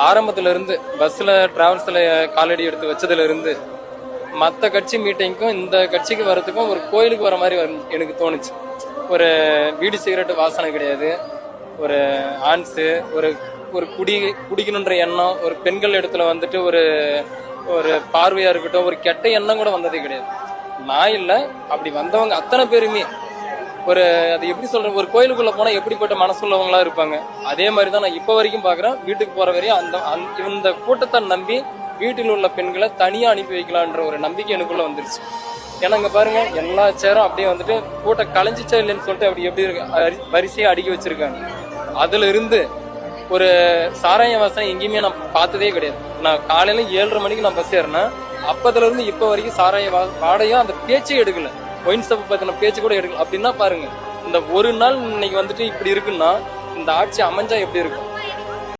ஆரம்பத்துல இருந்து பஸ்ல டிராவல்ஸ்ல காலடி எடுத்து வச்சதுல இருந்து மற்ற கட்சி மீட்டிங்க்கும் இந்த கட்சிக்கு வர்றதுக்கும் ஒரு கோயிலுக்கு வர மாதிரி எனக்கு தோணுச்சு. ஒரு பீடி சிகரெட் வாசனை கிடையாது, ஒரு ஆன்ஸு, ஒரு ஒரு குடிக்கணுன்ற எண்ணம், ஒரு பெண்கள் இடத்துல வந்துட்டு ஒரு ஒரு பார்வையா இருக்கட்டும், ஒரு கெட்ட எண்ணம் கூட வந்ததே கிடையாது. நான் இல்லை, அப்படி வந்தவங்க அத்தனை பேருமே ஒரு அது எப்படி சொல்றேன், ஒரு கோயிலுக்குள்ள போனா எப்படிப்பட்ட மனசுள்ளவங்களா இருப்பாங்க, அதே மாதிரி தான் நான் இப்ப வரைக்கும் பாக்குறேன். வீட்டுக்கு போற வரையும் இந்த கூட்டத்தை நம்பி வீட்டில் உள்ள பெண்களை தனியா அனுப்பி வைக்கலான்ற ஒரு நம்பிக்கை எனக்குள்ள வந்துருச்சு. ஏன்னா இங்க பாருங்க, எல்லா சேரும் அப்படியே வந்துட்டு கூட்டம் கலைஞ்சிச்சா இல்லைன்னு சொல்லிட்டு அப்படி எப்படி இருக்கு வரிசையா அடுக்கி வச்சிருக்காங்க. அதுல இருந்து ஒரு சாராய வாசனை எங்கேயுமே நான் பார்த்ததே கிடையாது. நான் காலையில 7:30 மணிக்கு நான் பஸ் ஏறினேன். அப்பதுல இருந்து இப்ப வரைக்கும் சாராய வாடையும் அந்த பேச்சே எடுக்கல, ஒயின் ஸ்டாப் பத்தின பேச்சு கூட எடுக்கல. அப்படின்னா பாருங்க, இந்த ஒரு நாள் இன்னைக்கு வந்துட்டு இப்படி இருக்குன்னா இந்த ஆட்சி அமைஞ்சா எப்படி இருக்கும்?